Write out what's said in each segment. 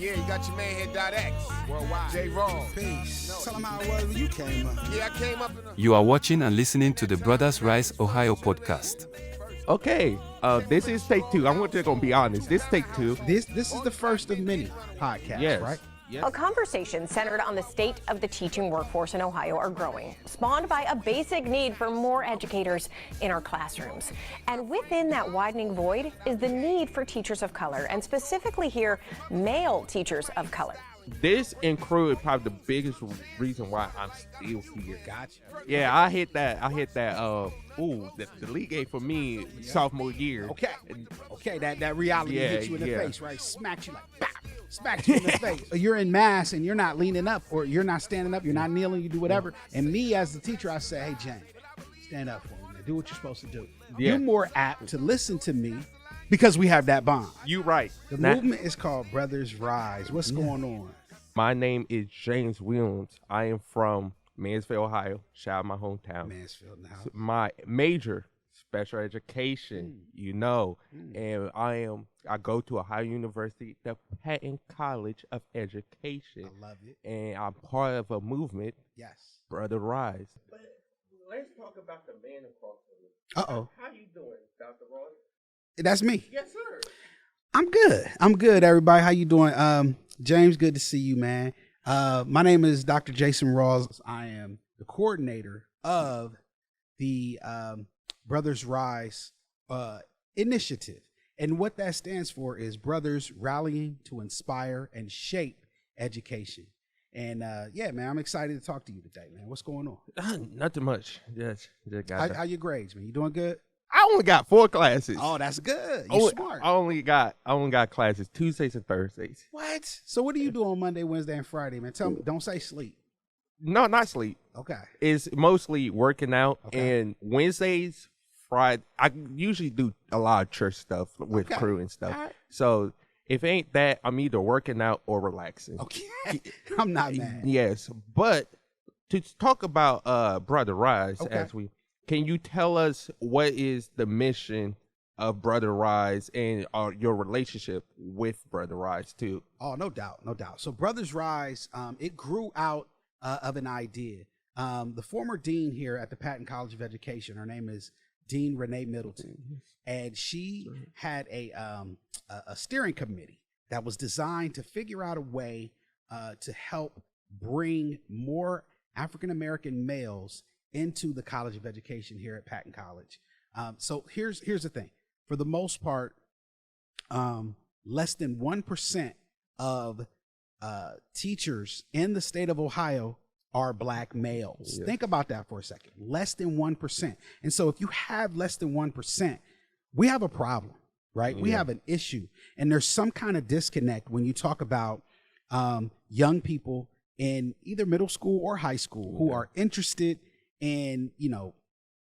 Yeah, you got your man here, .x. Worldwide. J. Rawls. Peace. Tell them how it was when you came up. Yeah, I came up in a... You are watching and listening to the Brothers Rise Ohio podcast. Okay, this is take two. I'm just gonna be honest. This take two. This is the first of many podcasts, Yes. right? Yes. A conversation centered on the state of the teaching workforce in Ohio are growing, spawned by a basic need for more educators in our classrooms. And within that widening void is the need for teachers of color, and specifically here, male teachers of color. This included probably the biggest reason why I'm still here. Gotcha. Yeah, I hit that. The league game for me sophomore year. Okay, that reality hit you in the yeah. face, right? Smacks you like, bam, smacks you in the face. You're in mass and you're not leaning up, or you're not standing up, you're not kneeling, you do whatever. And me as the teacher, I say, hey, James, stand up for me, man. Do what you're supposed to do. Yeah. You're more apt to listen to me because we have that bond. You right. The movement is called Brothers Rise. What's going on? My name is James Williams. I am from Mansfield, Ohio. Shout out my hometown. Mansfield in the house. My major, special education, and I go to Ohio University, the Patton College of Education. I love it. And I'm part of a movement, Yes. Brother Rise. But let's talk about the man across the room. Uh-oh. How you doing, Dr. Roy? That's me. Yes, sir. I'm good, everybody. How you doing? James, good to see you, man. My name is Dr. Jason Rawls. I am the coordinator of the Brothers Rise initiative. And what that stands for is Brothers Rallying to Inspire and Shape Education. And yeah, man, I'm excited to talk to you today, man. What's going on? Nothing much. Just How your grades, man? You doing good? I only got 4 classes. Oh, that's good. You smart. I only got classes Tuesdays and Thursdays. What? So what do you do on Monday, Wednesday, and Friday, man? Tell me. Don't say sleep. No, not sleep. Okay. It's mostly working out. Okay. And Wednesdays, Friday, I usually do a lot of church stuff with crew and stuff. All right. So if it ain't that, I'm either working out or relaxing. Okay. I'm not mad. Yes, but to talk about Brother Rise, can you tell us what is the mission of Brother Rise and your relationship with Brother Rise too? Oh, no doubt. So Brothers Rise, it grew out of an idea. The former dean here at the Patton College of Education, her name is Dean Renee Middleton, and she had a steering committee that was designed to figure out a way to help bring more African-American males into the College of Education here at Patton College. So here's the thing. For the most part, less than 1% of teachers in the state of Ohio are black males. Yes. Think about that for a second. Less than 1%. And so if you have less than 1%, we have a problem, right? We have an issue. And there's some kind of disconnect when you talk about young people in either middle school or high school who are interested in,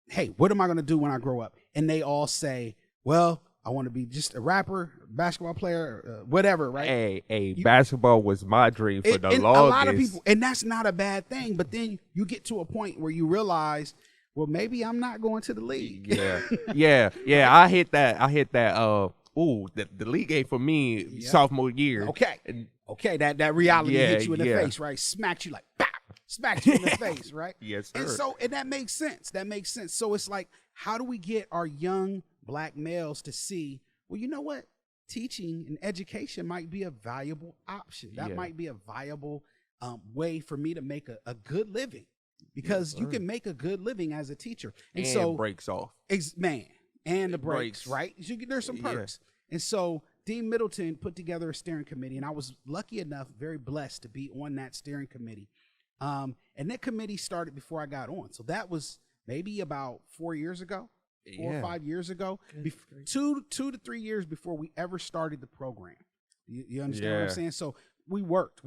hey, what am I going to do when I grow up? And they all say, well, I want to be just a rapper, basketball player, whatever, right? Basketball was my dream for the longest. A lot of people, and that's not a bad thing. But then you get to a point where you realize, well, maybe I'm not going to the league. Yeah. I hit that. The league game for me sophomore year. Okay. That reality hit you in the Yeah. face, right? Smacked you like, bam, smacked you in the face, right? Yes, sir. And that makes sense. So it's like, how do we get our young black males to see, well, you know what? Teaching and education might be a valuable option. That might be a viable way for me to make a good living, because you can make a good living as a teacher. And so breaks off. And the breaks, breaks. right? There's some perks. And so Dean Middleton put together a steering committee, and I was lucky enough, very blessed to be on that steering committee. And that committee started before I got on. So that was maybe about 4 years ago. 4 or 5 years ago, 2 to 3 years before we ever started the program. You understand what I'm saying? So we worked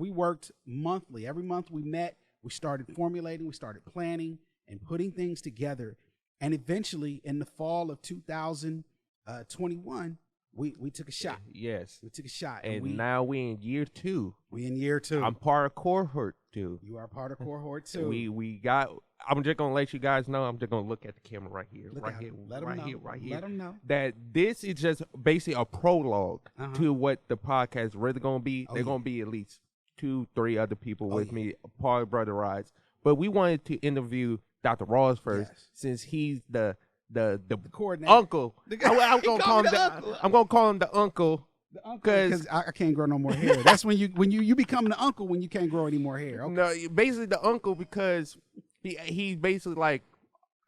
monthly. Every month we met, we started formulating, we started planning and putting things together. And eventually in the fall of 2021, we took a shot. Yes. We took a shot. And now we in year 2. We in year 2. I'm part of cohort 2. You are part of cohort 2. We got. I'm just gonna let you guys know. I'm just gonna look at the camera right here, Look right out. here, Let 'em right know. here, right here. Let 'em know. That this is just basically a prologue Uh-huh. to what the podcast is really gonna be. Oh, They're yeah. gonna be at least 2-3 other people with yeah. me, part of Brother Rides. But we wanted to interview Dr. Rawls first, Yes. since he's the coordinator. uncle. I'm He gonna called call him me the the. uncle. I'm gonna call him the uncle. Because I can't grow no more hair. That's when you become the uncle when you can't grow any more hair. Okay. No, basically the uncle, because he's basically like,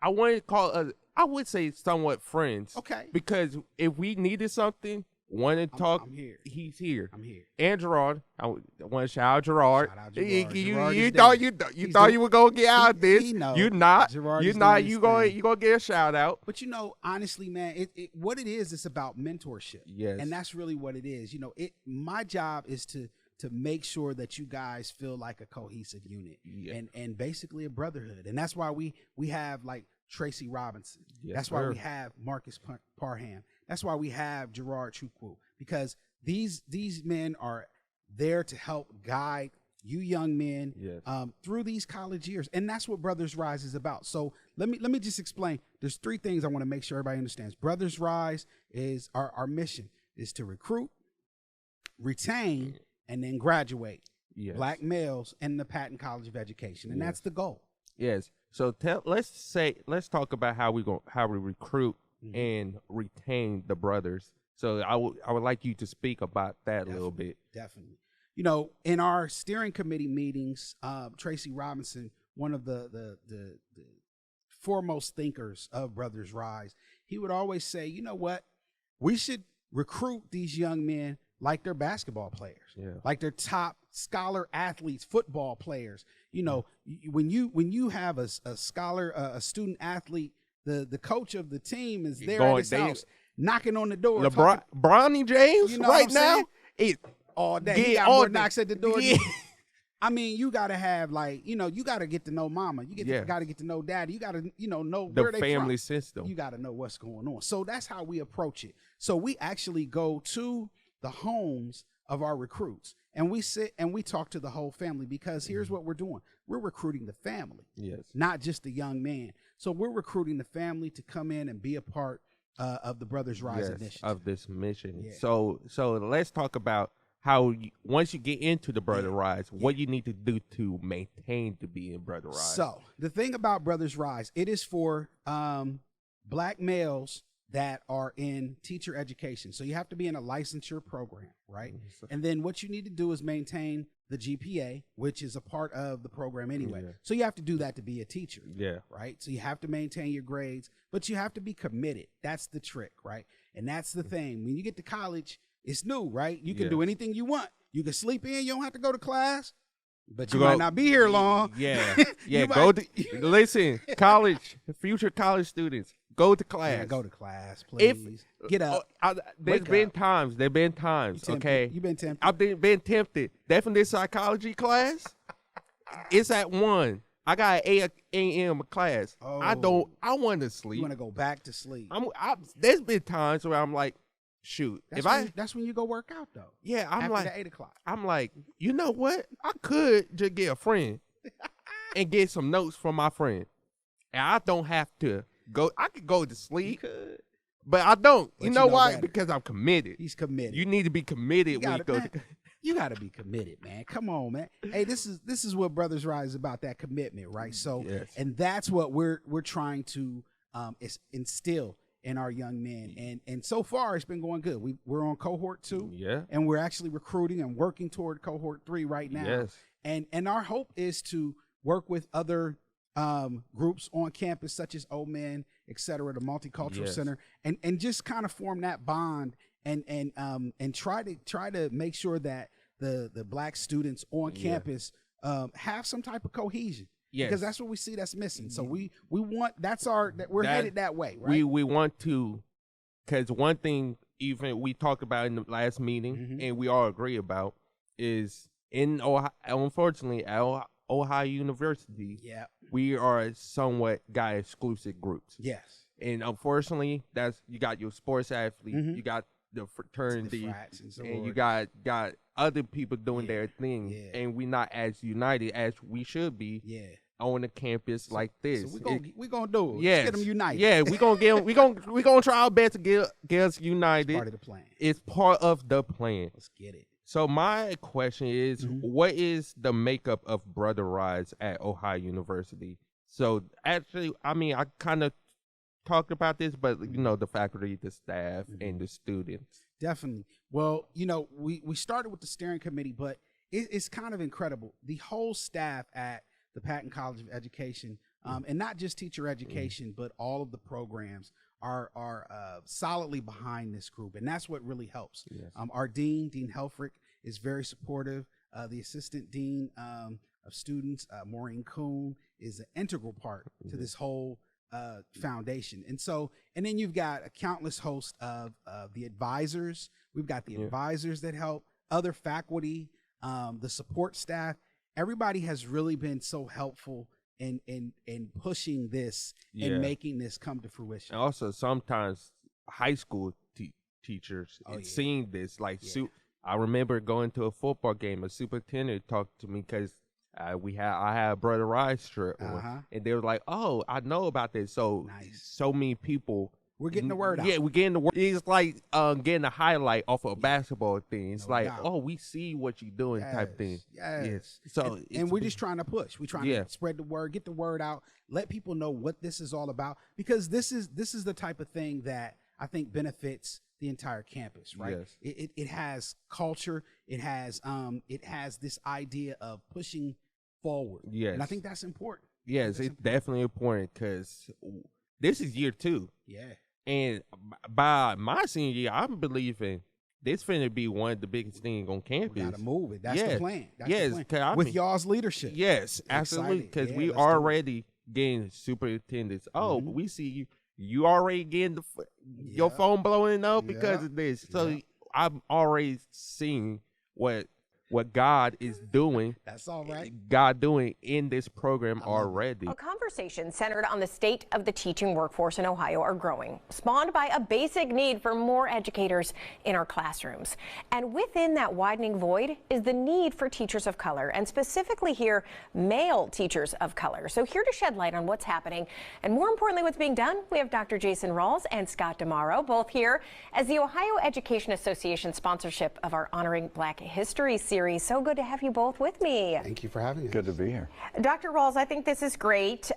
I want to call us, I would say somewhat friends. Okay. Because if we needed something, wanted to talk, I'm here. he's here. I'm here. And Gerard, I want to shout out Gerard. Shout out Gerard. Gerard You is thought there. you He's thought the- you were gonna get out of this. he know. You're not. Gerard You're is not. doing his thing. You gonna get a shout out. But honestly, man, what it is, it's about mentorship. Yes. And that's really what it is. My job is to make sure that you guys feel like a cohesive unit, Yeah. and basically a brotherhood. And that's why we have like Tracy Robinson. Yes, That's why sir. we have Marcus Parham. That's why we have Gerard Chukwu, because these men are there to help guide you young men Yes. through these college years. And that's what Brothers Rise is about. So let me just explain. There's 3 things I want to make sure everybody understands. Brothers Rise is our mission is to recruit, retain, and then graduate Yes. Black males in the Patton College of Education. And Yes. that's the goal. Yes. So let's talk about how we recruit Mhm. and retain the brothers. So I would like you to speak about that a little bit. Definitely. In our steering committee meetings, Tracy Robinson, one of the foremost thinkers of Brothers Rise, he would always say, you know what? We should recruit these young men like they're basketball players, Yeah. like they're top scholar athletes, football players. When you have a scholar, a student athlete, the coach of the team is there at his house knocking on the door. LeBron, Bronny James You know what right I'm now. saying? It All day. He Yeah, got all more day. knocks at the door. Yeah. I mean, you gotta have you gotta get to know mama. You Yeah. gotta get to know daddy. You gotta, know the where they family from. system. You gotta know what's going on. So that's how we approach it. So we actually go to the homes of our recruits and we sit and we talk to the whole family, because here's what we're doing. We're recruiting the family, Yes. not just the young man. So we're recruiting the family to come in and be a part of the Brothers Rise initiative. Of this mission. Yeah. So let's talk about how once you get into the Brother Rise, what you need to do to maintain to be in Brother Rise. So the thing about Brothers Rise, it is for Black males that are in teacher education. So you have to be in a licensure program, right? And then what you need to do is maintain the GPA, which is a part of the program anyway. Yeah. So you have to do that to be a teacher. Yeah. Right? So you have to maintain your grades, but you have to be committed. That's the trick, right? And that's the thing. When you get to college, it's new, right? You can do Yes. anything you want. You can sleep in, you don't have to go to class, but you Go- might not be here long. Yeah. You Yeah. might- Go to listen, future college students, go to class. Yeah, go to class, If- please. Get up. There's Wake been up. times. There've been times. Tempted. Okay. You've been tempted. I've been tempted. Definitely psychology class. It's at 1. I got an 8 a.m. class. I want to You sleep. want to go back to sleep. There's been times where I'm like, shoot, That's when you go work out, though. I'm After like, the 8 o'clock. I'm like, you know what? I could just get a friend and get some notes from my friend. And I don't have to go. I could go to sleep, but I don't. But You you know know why? better. Because I'm committed. He's committed. You need to be committed when you go to. You got to be committed, man. Come on, man. Hey, this is what Brothers Rise is about, that commitment, right? So, Yes. and that's what we're trying to instill in our young men. And so far, it's been going good. We're on cohort 2. Yeah. And we're actually recruiting and working toward cohort 3 right now. Yes. And our hope is to work with other groups on campus, such as Old Men, et cetera, the Multicultural Yes. Center, and just kind of form that bond and try to make sure that the Black students on campus have some type of cohesion. Yes. Because that's what we see that's missing. So we want we're headed that way, right? We want to, because one thing even we talked about in the last meeting, Mm-hmm. and we all agree about, is in Ohio, unfortunately at Ohio University, Yeah. we are somewhat guy exclusive groups. Yes. And unfortunately, you got your sports athlete, Mhm. you got the fraternity, frats and and you sororities. got other people doing their thing, yeah. and we not as united as we should be Yeah. on a campus like this. So we gonna do it. Yes. Let's get them united. Yeah, we gonna try our best to get us united. Part of the plan. It's part of the plan. Let's get it. So my question is, what is the makeup of Brother Rise at Ohio University? So actually, I mean, I kind of talked about this, but the faculty, the staff, and the students. Definitely. Well, we started with the steering committee, but it's kind of incredible. The whole staff at the Patton College of Education, and not just teacher education, but all of the programs are solidly behind this group, and that's what really helps. Yes. Our Dean Helfrich, is very supportive. The assistant dean of students, Maureen Kuhn, is an integral part to this whole foundation. And then you've got a countless host of the advisors. We've got the advisors that help, other faculty, the support staff. Everybody has really been so helpful in pushing this and making this come to fruition. And also, sometimes high school teachers seeing this, I remember going to a football game. A superintendent talked to me because I had Brother Rise shirt on, and they were like, "Oh, I know about this." So so many people. We're getting the word out. Yeah, we're getting the word. It's like getting a highlight off of a basketball thing. It's oh, we see what you're doing type thing. Yes. So and we're just trying to push. We're trying to spread the word, get the word out, let people know what this is all about, because this is the type of thing that I think benefits the entire campus, right? Yes. It has culture. It has this idea of pushing forward. Yes. And I think that's important. Yes, it's definitely important because this is year 2. Yeah. And by my senior year, I'm believing this finna be one of the biggest things on campus. We gotta move it. That's the plan. That's the plan. 'Cause With y'all's leadership. Yes, absolutely. Because we let's do it. already getting superintendents. Oh, we see you. You already getting your phone blowing up because of this. So I'm already seeing what God is doing. That's all right. God doing in this program already. Well, conversations centered on the state of the teaching workforce in Ohio are growing, spawned by a basic need for more educators in our classrooms. And within that widening void is the need for teachers of color, and specifically here, male teachers of color. So here to shed light on what's happening and more importantly what's being done, we have Dr. Jason Rawls and Scott DeMauro, both here as the Ohio Education Association sponsorship of our Honoring Black History series. So good to have you both with me. Thank you for having us. Good to be here. Dr. Rawls, I think this is great.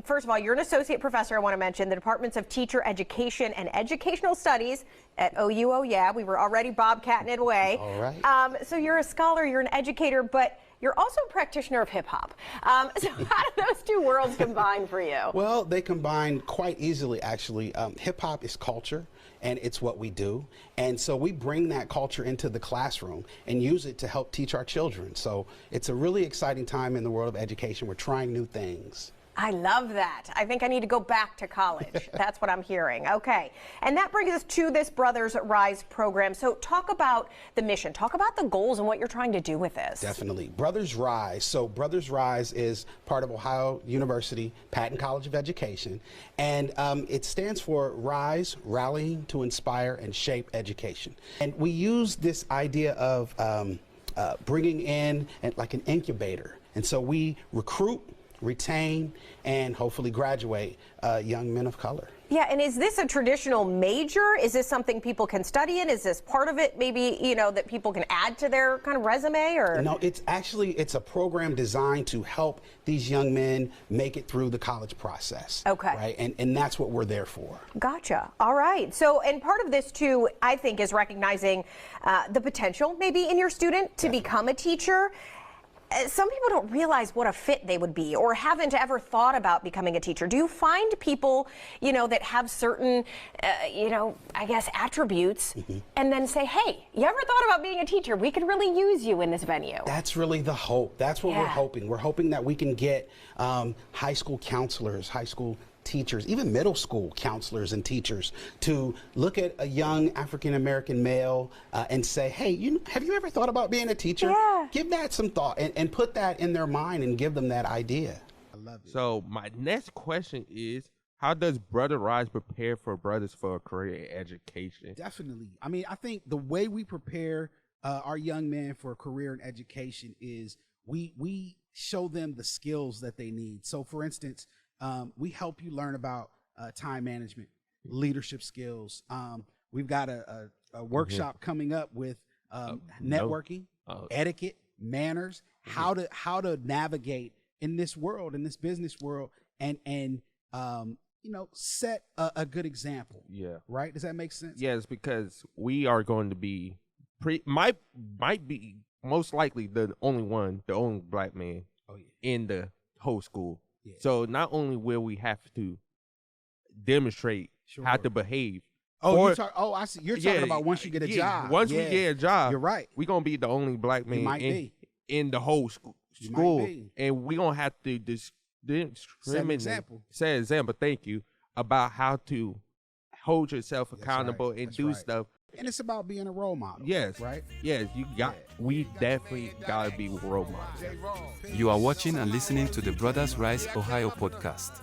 First of all, you're an associate professor, I want to mention, the Departments of Teacher Education and Educational Studies at OU. Oh, yeah, we were already bobcatting it away. All right. So you're a scholar, you're an educator, but you're also a practitioner of hip hop. So how do those two worlds combine for you? Well, they combine quite easily, actually. Hip hop is culture, and it's what we do. And so we bring that culture into the classroom and use it to help teach our children. So it's a really exciting time in the world of education. We're trying new things. I love that. I think I need to go back to college. That's what I'm hearing. Okay. And that brings us to this Brothers Rise program. So talk about the mission. Talk about the goals and what you're trying to do with this. Definitely. Brothers Rise. So Brothers Rise is part of Ohio University, Patton College of Education. And it stands for Rise, Rallying to Inspire and Shape Education. And we use this idea of bringing in like an incubator. And so we recruit, retain, and hopefully graduate young men of color. Yeah, and is this a traditional major? Is this something people can study in? Is this part of it maybe, that people can add to their kind of resume? Or No, it's a program designed to help these young men make it through the college process. Okay. Right, and that's what we're there for. Gotcha. All right. So, and part of this too, I think, is recognizing the potential maybe in your student to become a teacher. Some people don't realize what a fit they would be or haven't ever thought about becoming a teacher. Do you find people, that have certain, I guess, attributes and then say, hey, you ever thought about being a teacher? We could really use you in this venue. That's really the hope. That's what we're hoping. We're hoping that we can get high school counselors, high school teachers, even middle school counselors and teachers to look at a young African-American male and say, hey, have you ever thought about being a teacher? Yeah. Give that some thought and put that in their mind and give them that idea. I love it. So my next question is, How does Brother Rise prepare for brothers for a career in education? Definitely. I mean, I think the way we prepare our young men for a career in education is we show them the skills that they need. So, for instance, we help you learn about time management, leadership skills. We've got a workshop coming up with networking, etiquette, manners, how to navigate in this world, in this business world, and set a good example. Yeah. Right? Does that make sense? Yes, because we are going to be might be most likely the only black man in the whole school. Yeah. So not only will we have to demonstrate how to behave. I see. You're talking about once you get a job. Once we get a job, you're right. We're gonna be the only black man in the whole school, and we're gonna have to set an example. Thank you about how to hold yourself accountable and do stuff. And it's about being a role model. Yes, right. Yes, we definitely gotta be role models. You are watching and listening to the Brothers Rise Ohio podcast.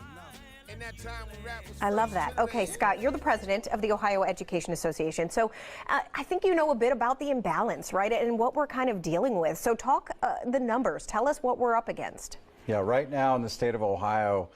I love that. Okay, Scott, you're the president of the Ohio Education Association. So I think you know a bit about the imbalance, right, and what we're kind of dealing with. So talk the numbers. Tell us what we're up against. Yeah, right now in the state of Ohio,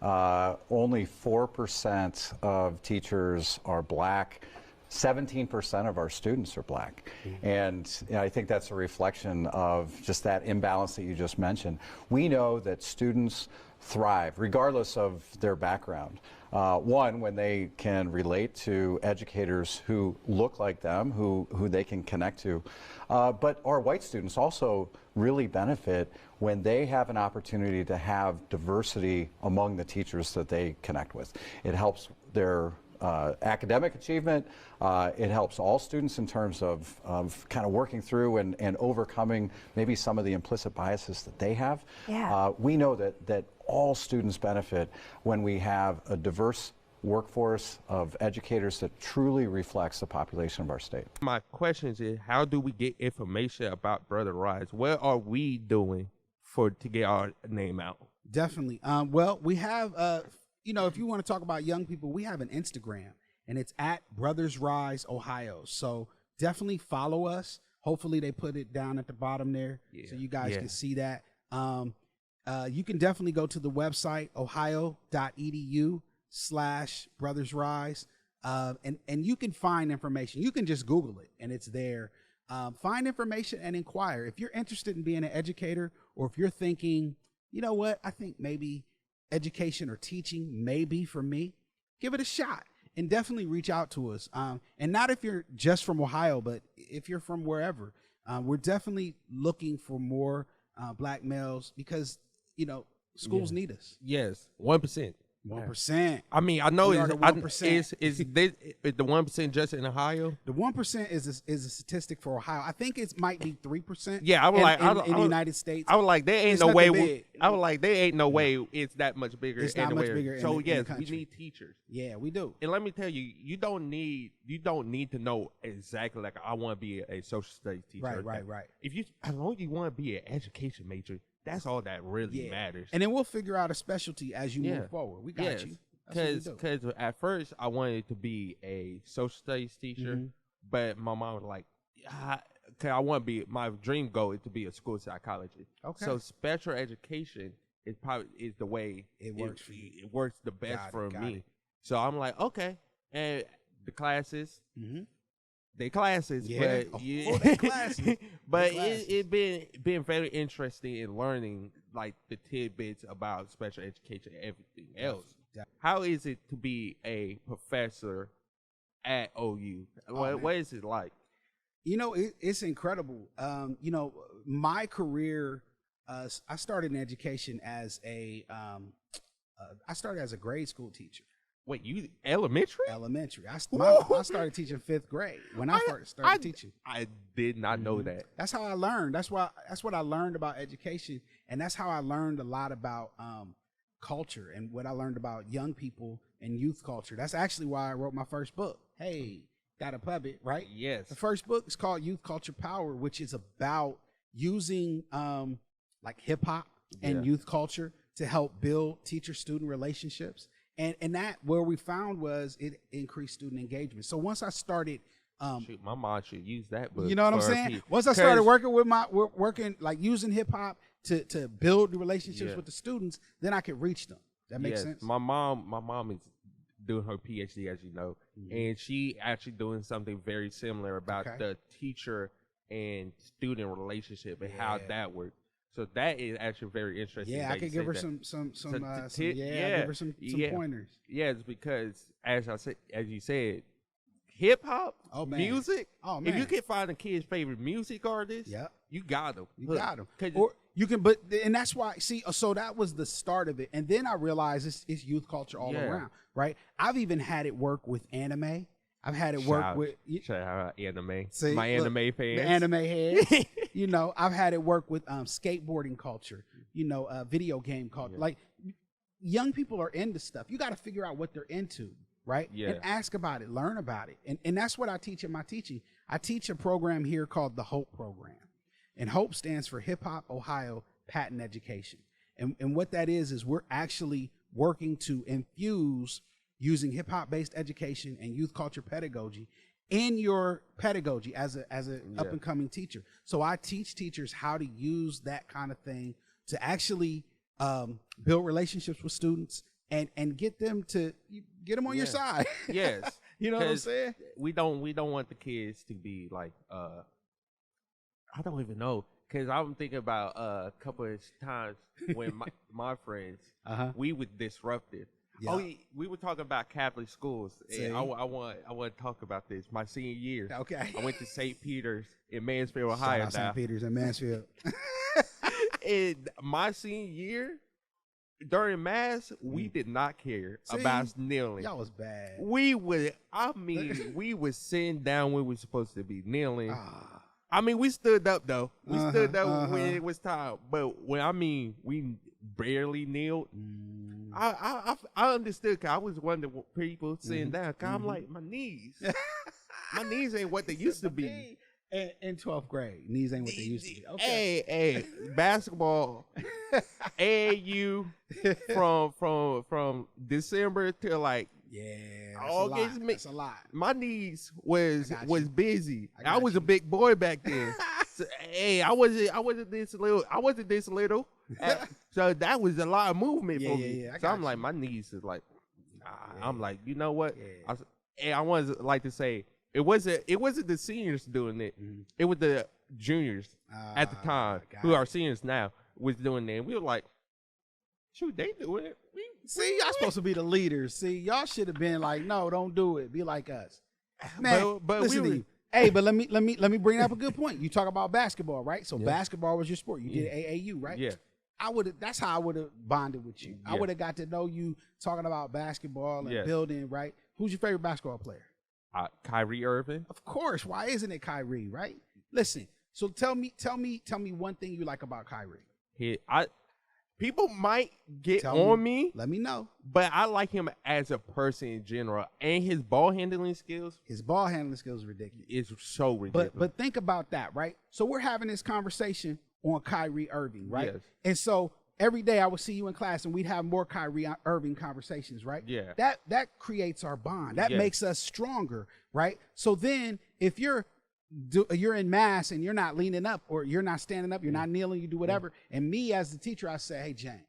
only 4% of teachers are black. 17% of our students are black. And I think that's a reflection of just that imbalance that you just mentioned. We know that students thrive regardless of their background. One, when they can relate to educators who look like them, who they can connect to. But our white students also really benefit when they have an opportunity to have diversity among the teachers that they connect with. It helps their academic achievement. It helps all students in terms of kind of working through and overcoming maybe some of the implicit biases that they have. Yeah. We know that all students benefit when we have a diverse workforce of educators that truly reflects the population of our state. My question is, how do we get information about Brother Rise? What are we doing to get our name out? Definitely. Well, we have if you want to talk about young people, we have an Instagram, and it's at Brothers Rise Ohio. So definitely follow us. Hopefully they put it down at the bottom there so you guys can see that. You can definitely go to the website, ohio.edu/Brothers Rise, and you can find information. You can just Google it, and it's there. Find information and inquire. If you're interested in being an educator, or if you're thinking, you know what, I think maybe education or teaching may be for me, give it a shot and definitely reach out to us. And not if you're just from Ohio, but if you're from wherever. We're definitely looking for more black males because, schools need us. Yes, 1%. 1%. I mean, I know is the 1%. Is the 1% just in Ohio? The 1% is a statistic for Ohio. I think it might be 3%. Yeah, I was in the United States. I was like, there ain't It's no not way. that big. I was like, there ain't no way it's that much bigger. It's not much anywhere. bigger. So in yes, the country. we need teachers. Yeah, we do. And let me tell you, you don't need to know exactly like I want to be a social studies teacher. Right. As long as you want to be an education major, that's all that really matters. And then we'll figure out a specialty as you move forward. We got you. Because at first I wanted to be a social studies teacher, but my mom was like, "Cause I want to be, my dream goal is to be a school psychologist." Okay. So special education is the way it works for you. It works the best for me. So I'm like, okay, and the classes. They classes, but they classes. But it been very interesting in learning like the tidbits about special education and everything else. How is it to be a professor at OU? What is it like? It's incredible. My career, I started in education as I started as a grade school teacher. Wait, you elementary? Elementary. I started teaching 5th grade when I first started teaching. I did not know that. That's how I learned. That's what I learned about education, and that's how I learned a lot about culture and what I learned about young people and youth culture. That's actually why I wrote my first book. Hey, got a puppet, right? Yes. The first book is called Youth Culture Power, which is about using like hip hop and youth culture to help build teacher-student relationships And that where we found was it increased student engagement. So once I started, Shoot, my mom should use that book. you know what I'm for her saying? piece. Once I started 'Cause- working with working like using hip hop to build the relationships Yeah. with the students, then I could reach them. That makes Yes, sense. My mom is doing her PhD, as you know, and she actually doing something very similar about Okay. the teacher and student relationship and how Yeah. that works. So that is actually very interesting. Yeah, that I you could give say her that. some tip- give her some yeah. pointers. Yes, because as you said, hip hop, Oh, man. music. Oh, If man. you can find a kid's favorite music artist, Yep. you got them. You got them. 'Cause Or you can, but and that's why. See, so that was the start of it, and then I realized it's youth culture all Yeah. around, right? I've even had it work with anime. I've had it work with shout out anime. see, My look, anime fans. the anime heads. You know, I've had it work with skateboarding culture. You know, video game culture. Yeah. Like young people are into stuff. You got to figure out what they're into, right? Yeah. And ask about it, learn about it, and that's what I teach in my teaching. I teach a program here called the HOPE program. And HOPE stands for Hip Hop Ohio Patton Education. And what that is we're actually working to infuse using hip hop based education and youth culture pedagogy in your pedagogy as a up and coming teacher. So I teach teachers how to use that kind of thing to actually build relationships with students and get them on your side. Yes. You know what I'm 'Cause saying? We don't want the kids to be like I don't even know, because I'm thinking about a couple of times when my friends we were disrupted. Yeah. Oh, we were talking about Catholic schools. See? And I want to talk about this. My senior year, Okay. I went to St. Peter's in Mansfield, Shout Ohio. out St. Peter's and Mansfield. And my senior year, during Mass, we did not care See? about kneeling. Y'all was bad. We would sitting down when we were supposed to be kneeling. Ah. I mean, we stood up though. We stood up Uh-huh. when it was time. But when we barely kneeled, Mm. I understood. 'Cause I was one of the people sitting down. 'Cause I'm like, my knees ain't what they used to be. In 12th grade, knees ain't what they used to be. Okay. Hey, basketball, AAU from December to like Yeah, August. that's a lot. My knees was I got you. busy. I got I was a you. big boy back then. So, hey, I wasn't this little. So that was a lot of movement Yeah, for yeah, me. yeah, I So got I'm like, you. my knees is like, I'm like, you know what? Yeah. I wanted to like to say it wasn't the seniors doing it. It was the juniors at the time got who it. are seniors now was doing it. And we were like, shoot, they doing it. See, y'all supposed to be the leaders. See, y'all should have been like, no, don't do it. Be like us, man. But listen we to were- you. Hey, but let me bring up a good point. You talk about basketball, right? So basketball was your sport. You did AAU, right? Yeah. That's how I would have bonded with you. I Yeah. would have got to know you talking about basketball and Yes. building, right? Who's your favorite basketball player? Kyrie Irving. Of course. Why isn't it Kyrie, right? Listen, so tell me one thing you like about Kyrie. People might get Tell on me, Let me know. but I like him as a person in general, and his ball handling skills His ball handling skills are ridiculous. is so ridiculous. But think about that, right? So we're having this conversation on Kyrie Irving, right? Yes. And so every day I would see you in class and we'd have more Kyrie Irving conversations, right? Yeah. That creates our bond. That Yeah. makes us stronger, right? So then if you're in mass and you're not leaning up or you're not standing up, you're not kneeling, you do whatever. And me as the teacher, I say, hey, James,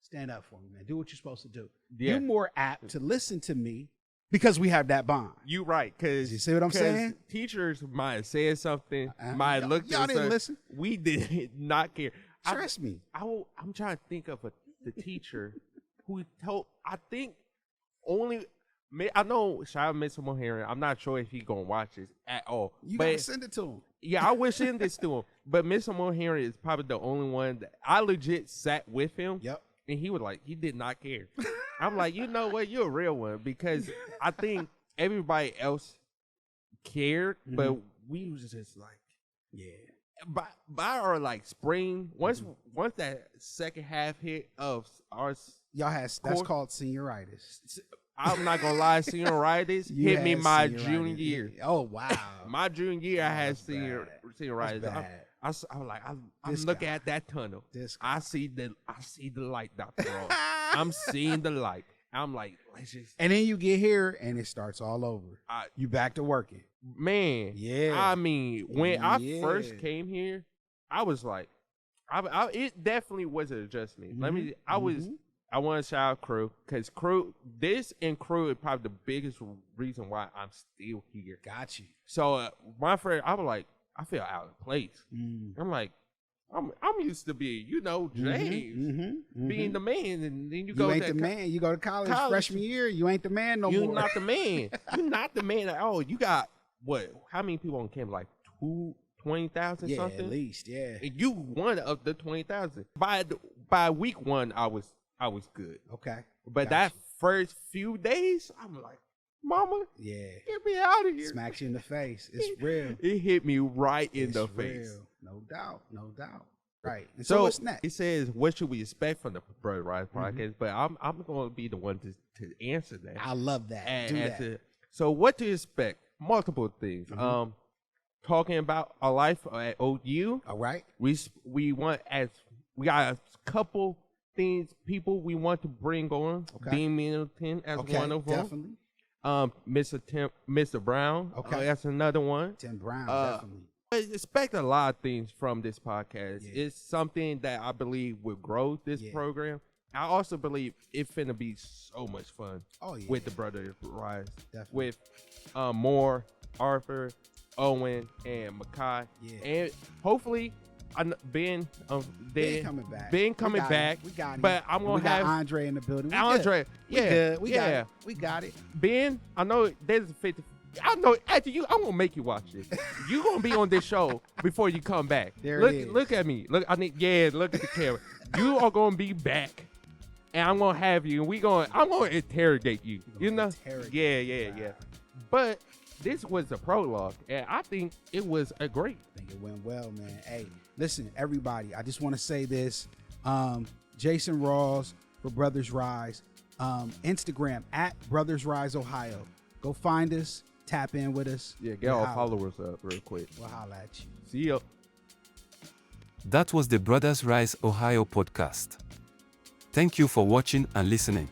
stand up for me, man. Do what you're supposed to do. Yeah. You're more apt to listen to me because we have that bond. You right, because You see what I'm saying? Teachers might have said something, might have looked y'all at didn't us. listen. We did not care. Trust me. I'm trying to think of the teacher who told. I think only. I know. Shout out Mr. Mohair. I'm not sure if he's gonna watch this at all. You but gotta send it to him. yeah, I will send this to him. But Mr. Mohair is probably the only one that I legit sat with him. Yep. And he was like, he did not care. I'm like, you know what? You're a real one, because I think everybody else cared, but we was just like, Yeah. by our like spring, once that second half hit of ours, Y'all has that's called senioritis. I'm not gonna lie, senioritis You hit me had my senioritis. junior year. Oh wow. My junior year, I had That's bad. senioritis. That's bad. I was like, I'm This looking guy. at that tunnel. This guy. I see the light, Dr. Rawls. I'm seeing the light. I'm like, let's just. And then you get here and it starts all over. You back to working. Man, Yeah. I mean, when I Yeah. first came here, I was like, it definitely was an adjustment. I want to shout out Crew, because Crew is probably the biggest reason why I'm still here. Got you. So my friend, I was like, I feel out of place. I'm like, I'm used to being, James, being the man, and then you go. You ain't the man. You go to college freshman year. You ain't the man no more. You're not the man. You're not the man at all. You got what? How many people on campus? Like 20,000 something. At least, yeah. And you one of the 20,000. By week 1, I was good. Okay. But that first few days, I'm like, Mama, yeah, get me out of here. Smacks you in the face. It's real. It hit me right in the face. No doubt. Right. And so what's next? It says, what should we expect from the Brother Rise podcast? But I'm going to be the one to answer that. I love that. So what to expect? Multiple things. Talking about our life at OU. All right. We got a couple things, people we want to bring on. Okay. Dean Middleton as one of them. Definitely. Mr. Brown. Okay. That's another one. Tim Brown, definitely. I expect a lot of things from this podcast. Yeah. It's something that I believe will grow this program. I also believe it's finna be so much fun with the Brother Rise. Definitely. With Moore, Arthur, Owen, and Makai. Yeah. And hopefully Ben coming back. Ben coming back. We got him. But I'm gonna have Andre in the building. Andre. We got it. Ben, I know there's a 50. I know after you, I'm gonna make you watch this. You gonna be on this show before you come back. Look at me. Look at the camera. You are gonna be back, and I'm gonna have you, and I'm gonna interrogate you. Yeah. But this was a prologue, and I think it was a great. I think it went well, man. Hey, listen, everybody. I just want to say this. Jason Rawls for Brothers Rise. Instagram at Brothers Rise Ohio. Go find us. Tap in with us. Yeah, get our followers up real quick. We'll holla at you. See ya. That was the Brothers Rise Ohio podcast. Thank you for watching and listening.